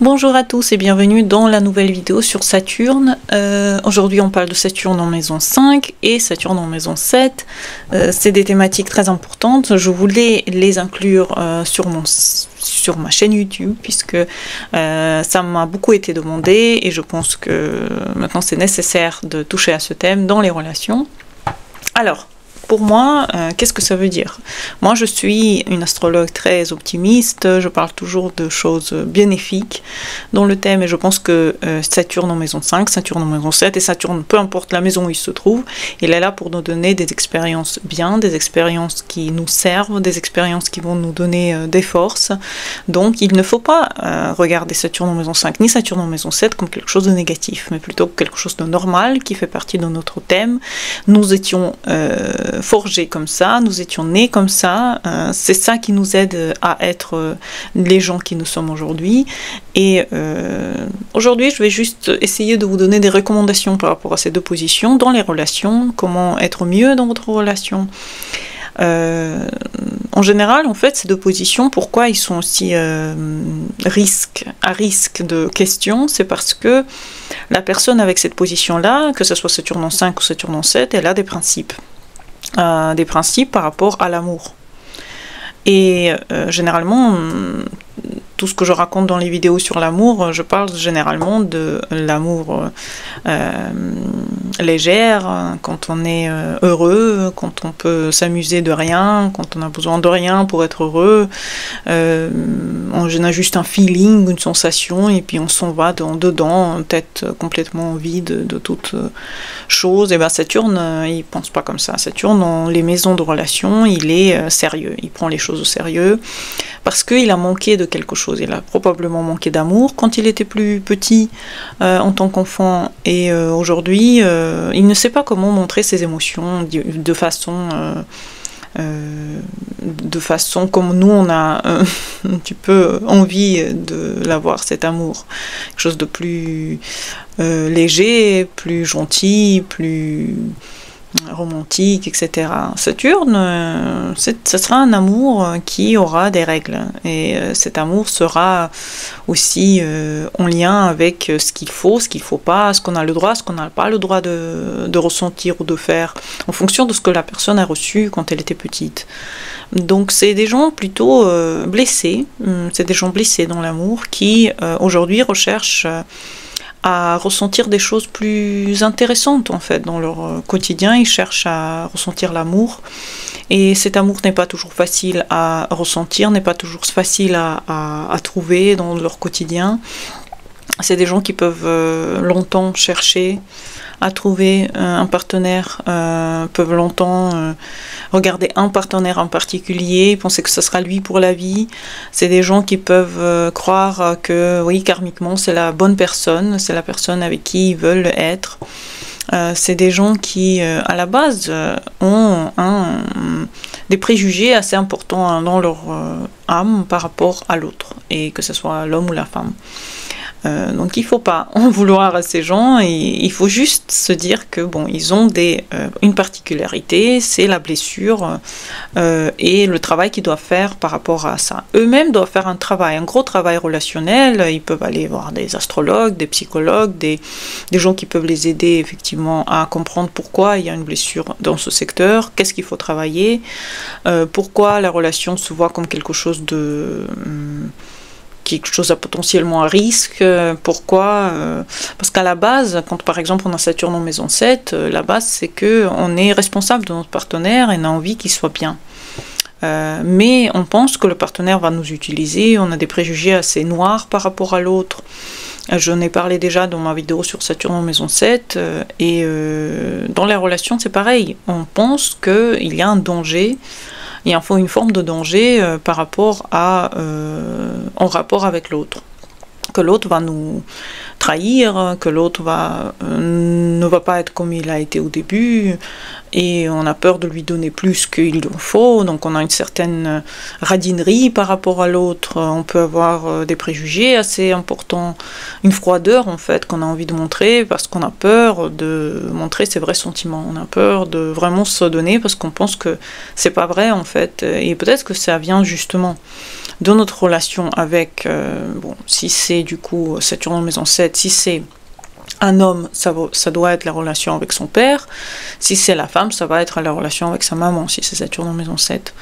Bonjour à tous et bienvenue dans la nouvelle vidéo sur Saturne. Aujourd'hui on parle de Saturne en maison 5 et Saturne en maison 7. C'est des thématiques très importantes. Je voulais les inclure sur ma chaîne YouTube puisque ça m'a beaucoup été demandé et je pense que maintenant c'est nécessaire de toucher à ce thème dans les relations. Alors, pour moi, qu'est-ce que ça veut dire? Moi, je suis une astrologue très optimiste, je parle toujours de choses bénéfiques dans le thème et je pense que Saturne en maison 5, Saturne en maison 7 et Saturne, peu importe la maison où il se trouve, il est là pour nous donner des expériences bien, des expériences qui nous servent, des expériences qui vont nous donner des forces. Donc, il ne faut pas regarder Saturne en maison 5 ni Saturne en maison 7 comme quelque chose de négatif, mais plutôt quelque chose de normal qui fait partie de notre thème. Nous étions forgés comme ça, nous étions nés comme ça, c'est ça qui nous aide à être les gens qui nous sommes aujourd'hui. Et aujourd'hui, je vais juste essayer de vous donner des recommandations par rapport à ces deux positions dans les relations, comment être mieux dans votre relation. En général, en fait, ces deux positions, pourquoi ils sont aussi à risque de questions, c'est parce que la personne avec cette position-là, que ce soit Saturne en 5 ou Saturne en 7, elle a des principes par rapport à l'amour. Et généralement, tout ce que je raconte dans les vidéos sur l'amour, je parle généralement de l'amour légère, quand on est heureux, quand on peut s'amuser de rien, quand on a besoin de rien pour être heureux. On a juste un feeling, une sensation, et puis on s'en va dedans, tête complètement vide de toute chose. Et bien Saturne, il pense pas comme ça. Saturne, dans les maisons de relations, il est sérieux, il prend les choses au sérieux, parce qu'il a manqué de quelque chose. Il a probablement manqué d'amour quand il était plus petit en tant qu'enfant, et aujourd'hui il ne sait pas comment montrer ses émotions de façon comme nous on a un petit peu envie de l'avoir, cet amour, quelque chose de plus léger, plus gentil, plus romantique, etc. Saturne, ce sera un amour qui aura des règles, et cet amour sera aussi en lien avec ce qu'il faut pas, ce qu'on a le droit, ce qu'on n'a pas le droit de ressentir ou de faire, en fonction de ce que la personne a reçu quand elle était petite. Donc c'est des gens plutôt blessés, c'est des gens blessés dans l'amour qui aujourd'hui recherchent à ressentir des choses plus intéressantes en fait dans leur quotidien. Ils cherchent à ressentir l'amour, et cet amour n'est pas toujours facile à ressentir, n'est pas toujours facile à trouver dans leur quotidien. C'est des gens qui peuvent longtemps chercher à trouver un partenaire, peuvent longtemps regarder un partenaire en particulier, penser que ce sera lui pour la vie. C'est des gens qui peuvent croire que oui, karmiquement, c'est la bonne personne, c'est la personne avec qui ils veulent être. C'est des gens qui, à la base, ont des préjugés assez importants dans leur âme par rapport à l'autre, et que ce soit l'homme ou la femme. Donc il ne faut pas en vouloir à ces gens, et il faut juste se dire que bon, ils ont une particularité, c'est la blessure et le travail qu'ils doivent faire par rapport à ça. Eux-mêmes doivent faire un gros travail relationnel. Ils peuvent aller voir des astrologues, des psychologues, des gens qui peuvent les aider effectivement à comprendre pourquoi il y a une blessure dans ce secteur, qu'est-ce qu'il faut travailler, pourquoi la relation se voit comme quelque chose à potentiellement à risque, pourquoi parce qu'à la base, quand par exemple on a Saturne en maison 7, la base c'est que on est responsable de notre partenaire et on a envie qu'il soit bien. Mais on pense que le partenaire va nous utiliser, on a des préjugés assez noirs par rapport à l'autre. J'en ai parlé déjà dans ma vidéo sur Saturne en maison 7, et dans les relations c'est pareil, on pense qu'il y a un danger. Il y a une forme de danger par rapport en rapport avec l'autre, que l'autre va nous trahir, que l'autre ne va pas être comme il a été au début, et on a peur de lui donner plus qu'il en faut, donc on a une certaine radinerie par rapport à l'autre, on peut avoir des préjugés assez importants, une froideur en fait qu'on a envie de montrer parce qu'on a peur de montrer ses vrais sentiments, on a peur de vraiment se donner parce qu'on pense que c'est pas vrai en fait, et peut-être que ça vient justement de notre relation avec, bon, si c'est du coup Saturne en maison 7, si c'est un homme, ça doit être la relation avec son père. Si c'est la femme, ça va être la relation avec sa maman, si c'est Saturne en maison 7.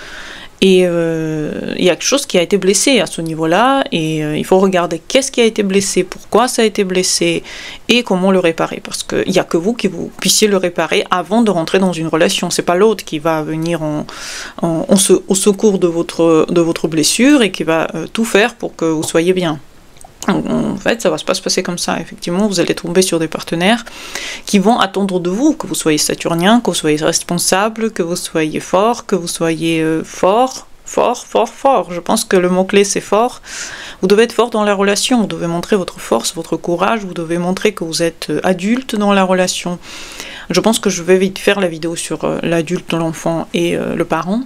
Et il y a quelque chose qui a été blessé à ce niveau-là, et il faut regarder qu'est-ce qui a été blessé, pourquoi ça a été blessé, et comment le réparer. Parce qu'il n'y a que vous qui vous puissiez le réparer avant de rentrer dans une relation. C'est pas l'autre qui va venir au secours de votre blessure et qui va tout faire pour que vous soyez bien. En fait, ça va pas se passer comme ça. Effectivement, vous allez tomber sur des partenaires qui vont attendre de vous que vous soyez saturnien, que vous soyez responsable, que vous soyez fort, que vous soyez fort. Je pense que le mot-clé, c'est fort. Vous devez être fort dans la relation, vous devez montrer votre force, votre courage, vous devez montrer que vous êtes adulte dans la relation. Je pense que je vais vite faire la vidéo sur l'adulte, l'enfant et le parent,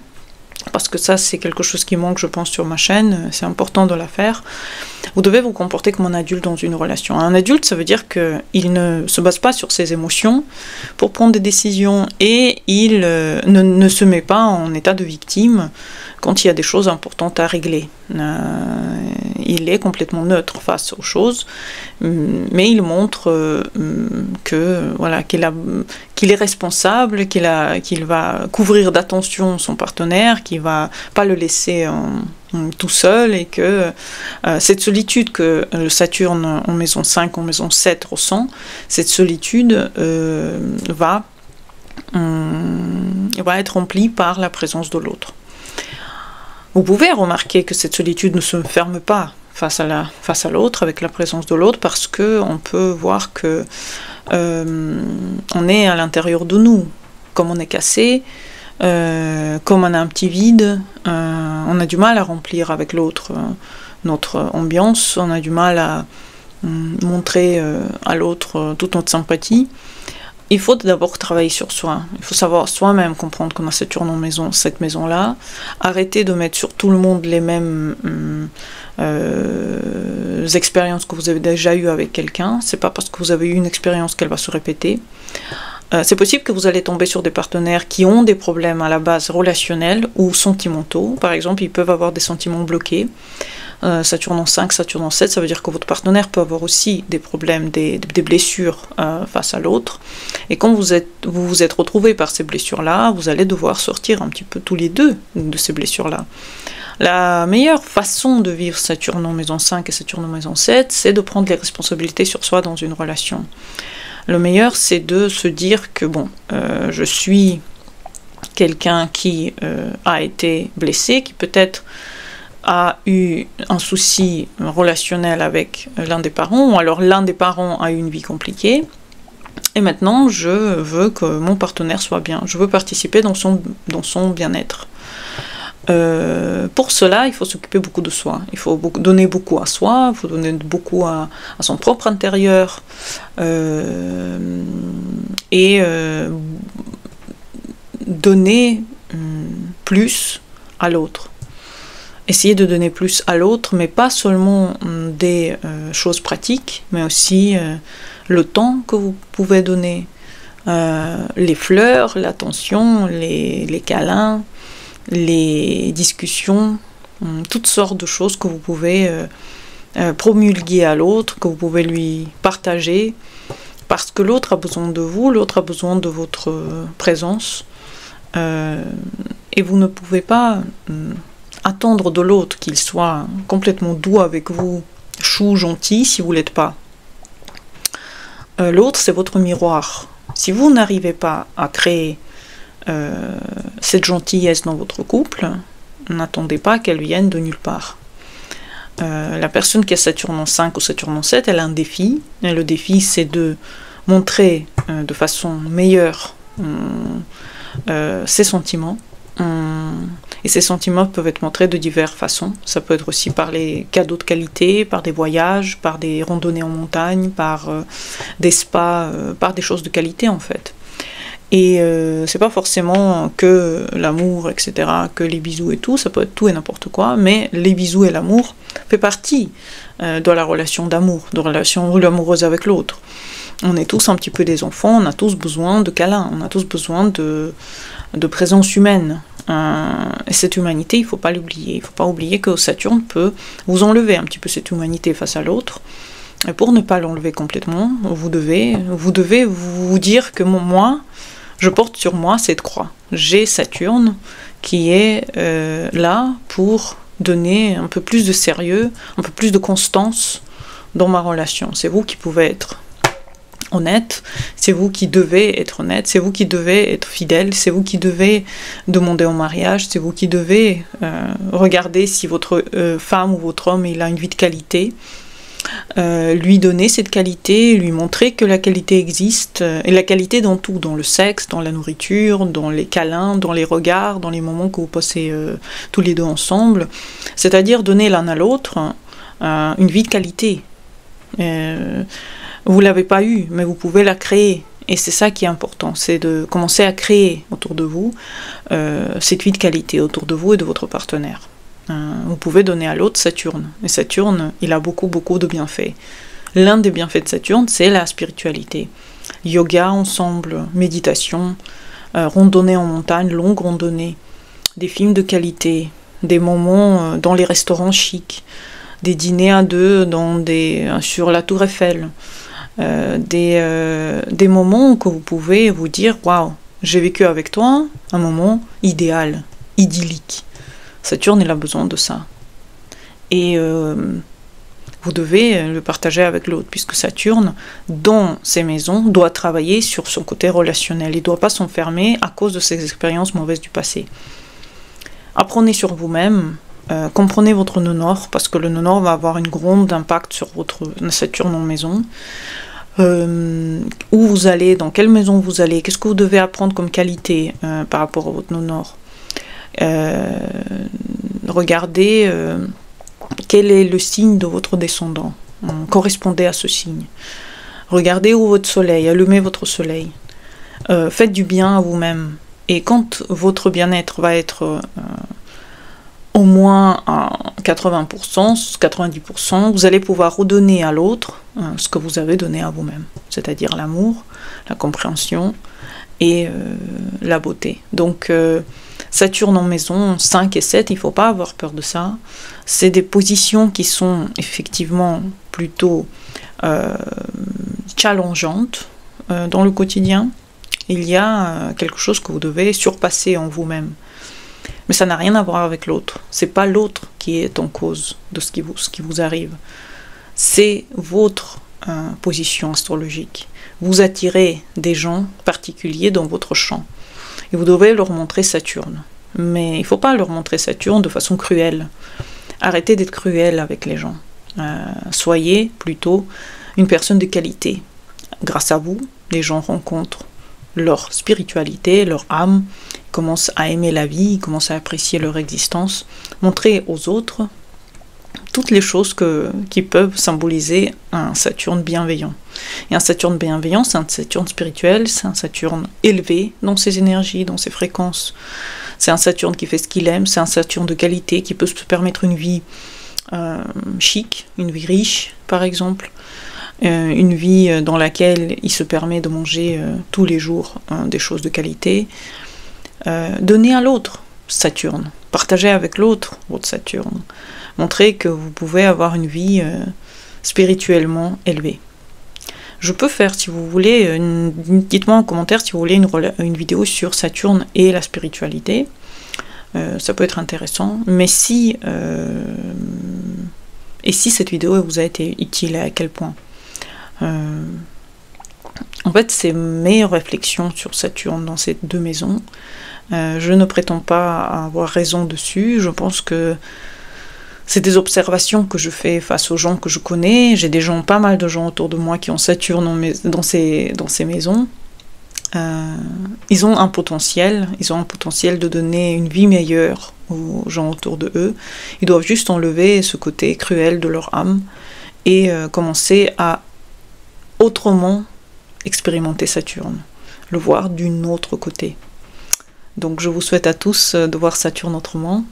parce que ça c'est quelque chose qui manque je pense sur ma chaîne, c'est important de la faire. Vous devez vous comporter comme un adulte dans une relation. Un adulte, ça veut dire qu'il ne se base pas sur ses émotions pour prendre des décisions, et il ne se met pas en état de victime quand il y a des choses importantes à régler. Il est complètement neutre face aux choses, mais il montre qu'il est responsable, qu'il va couvrir d'attention son partenaire, qu'il va pas le laisser tout seul, et que cette solitude que le Saturne en maison 5, en maison 7 ressent, cette solitude va être remplie par la présence de l'autre. Vous pouvez remarquer que cette solitude ne se ferme pas face à l'autre, avec la présence de l'autre, parce qu'on peut voir que on est à l'intérieur de nous, comme on est cassé, comme on a un petit vide, on a du mal à remplir avec l'autre notre ambiance, on a du mal à montrer à l'autre toute notre sympathie. Il faut d'abord travailler sur soi, il faut savoir soi-même comprendre qu'on a Saturne en maison, cette maison-là, arrêter de mettre sur tout le monde les mêmes expériences que vous avez déjà eues avec quelqu'un. C'est pas parce que vous avez eu une expérience qu'elle va se répéter. C'est possible que vous allez tomber sur des partenaires qui ont des problèmes à la base relationnels ou sentimentaux. Par exemple, ils peuvent avoir des sentiments bloqués. Saturne en 5, Saturne en 7, ça veut dire que votre partenaire peut avoir aussi des problèmes, des blessures face à l'autre. Et quand vous vous êtes retrouvés par ces blessures-là, vous allez devoir sortir un petit peu tous les deux de ces blessures-là. La meilleure façon de vivre Saturne en maison 5 et Saturne en maison 7, c'est de prendre les responsabilités sur soi dans une relation. Le meilleur, c'est de se dire que bon, je suis quelqu'un qui a été blessé, qui peut-être a eu un souci relationnel avec l'un des parents, ou alors l'un des parents a eu une vie compliquée, et maintenant je veux que mon partenaire soit bien, je veux participer dans son bien-être. Pour cela, il faut s'occuper beaucoup de soi, il faut donner beaucoup à soi, il faut donner beaucoup à son propre intérieur, et donner plus à l'autre. Essayez de donner plus à l'autre, mais pas seulement des choses pratiques, mais aussi le temps que vous pouvez donner, les fleurs, l'attention, les câlins, les discussions, toutes sortes de choses que vous pouvez promulguer à l'autre, que vous pouvez lui partager, parce que l'autre a besoin de vous, l'autre a besoin de votre présence, et vous ne pouvez pas attendre de l'autre qu'il soit complètement doux avec vous, chou, gentil, si vous ne l'êtes pas. L'autre, c'est votre miroir. Si vous n'arrivez pas à créer cette gentillesse dans votre couple, n'attendez pas qu'elle vienne de nulle part. La personne qui a Saturne en 5 ou Saturne en 7, elle a un défi. Et le défi, c'est de montrer de façon meilleure ses sentiments, Et ces sentiments peuvent être montrés de diverses façons. Ça peut être aussi par les cadeaux de qualité, par des voyages, par des randonnées en montagne, par des spas, par des choses de qualité en fait. Et c'est pas forcément que l'amour, etc., que les bisous et tout, ça peut être tout et n'importe quoi, mais les bisous et l'amour fait partie de la relation d'amour, de la relation amoureuse avec l'autre. On est tous un petit peu des enfants, on a tous besoin de câlins, on a tous besoin de présence humaine. Et cette humanité, il ne faut pas l'oublier. Il ne faut pas oublier que Saturne peut vous enlever un petit peu cette humanité face à l'autre. Et pour ne pas l'enlever complètement, vous devez vous dire que moi, je porte sur moi cette croix. J'ai Saturne qui est là pour donner un peu plus de sérieux, un peu plus de constance dans ma relation. C'est vous qui pouvez être honnête, c'est vous qui devez être honnête, c'est vous qui devez être fidèle, c'est vous qui devez demander en mariage, c'est vous qui devez regarder si votre femme ou votre homme il a une vie de qualité, lui donner cette qualité, lui montrer que la qualité existe, et la qualité dans tout, dans le sexe, dans la nourriture, dans les câlins, dans les regards, dans les moments que vous passez tous les deux ensemble, c'est-à-dire donner l'un à l'autre une vie de qualité. Vous ne l'avez pas eue, mais vous pouvez la créer. Et c'est ça qui est important, c'est de commencer à créer autour de vous cette vie de qualité, autour de vous et de votre partenaire. Vous pouvez donner à l'autre Saturne. Et Saturne, il a beaucoup, beaucoup de bienfaits. L'un des bienfaits de Saturne, c'est la spiritualité. Yoga ensemble, méditation, randonnée en montagne, longue randonnée, des films de qualité, des moments dans les restaurants chics, des dîners à deux sur la Tour Eiffel, des moments que vous pouvez vous dire « Waouh, j'ai vécu avec toi un moment idéal, idyllique ». Saturne, il a besoin de ça. Et vous devez le partager avec l'autre, puisque Saturne, dans ses maisons, doit travailler sur son côté relationnel. Il ne doit pas s'enfermer à cause de ses expériences mauvaises du passé. Apprenez sur vous-même, comprenez votre nœud nord, parce que le nœud nord va avoir un grand impact sur votre Saturne en maison. Où vous allez, dans quelle maison vous allez, qu'est-ce que vous devez apprendre comme qualité par rapport à votre nœud nord. Regardez quel est le signe de votre descendant, correspondez à ce signe. Regardez où votre soleil, allumez votre soleil. Faites du bien à vous-même. Et quand votre bien-être va être au moins à 80%, 90%, vous allez pouvoir redonner à l'autre ce que vous avez donné à vous-même, c'est-à-dire l'amour, la compréhension et la beauté. Donc, Saturne en maison 5 et 7, il ne faut pas avoir peur de ça. C'est des positions qui sont effectivement plutôt challengeantes dans le quotidien. Il y a quelque chose que vous devez surpasser en vous-même. Mais ça n'a rien à voir avec l'autre. C'est pas l'autre qui est en cause de ce qui vous arrive. C'est votre position astrologique. Vous attirez des gens particuliers dans votre champ. Et vous devez leur montrer Saturne. Mais il ne faut pas leur montrer Saturne de façon cruelle. Arrêtez d'être cruel avec les gens. Soyez plutôt une personne de qualité. Grâce à vous, les gens rencontrent leur spiritualité, leur âme, commencent à aimer la vie, commencent à apprécier leur existence. Montrez aux autres toutes les choses qui peuvent symboliser un Saturne bienveillant. Et un Saturne bienveillant, c'est un Saturne spirituel, c'est un Saturne élevé dans ses énergies, dans ses fréquences. C'est un Saturne qui fait ce qu'il aime, c'est un Saturne de qualité qui peut se permettre une vie chic, une vie riche, par exemple. Une vie dans laquelle il se permet de manger tous les jours des choses de qualité. Donnez à l'autre Saturne. Partagez avec l'autre votre Saturne. Montrez que vous pouvez avoir une vie spirituellement élevée. Je peux faire, si vous voulez, dites-moi en commentaire si vous voulez une vidéo sur Saturne et la spiritualité. Ça peut être intéressant. Mais si cette vidéo vous a été utile, à quel point en fait, c'est mes réflexions sur Saturne dans ces deux maisons. Je ne prétends pas avoir raison dessus. Je pense que c'est des observations que je fais face aux gens que je connais. J'ai pas mal de gens autour de moi qui ont Saturne dans ces maisons. Ils ont un potentiel de donner une vie meilleure aux gens autour de eux. Ils doivent juste enlever ce côté cruel de leur âme et commencer à autrement expérimenter Saturne, le voir d'un autre côté. Donc je vous souhaite à tous de voir Saturne autrement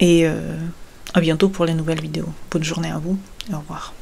et à bientôt pour les nouvelles vidéos. Bonne journée à vous et au revoir.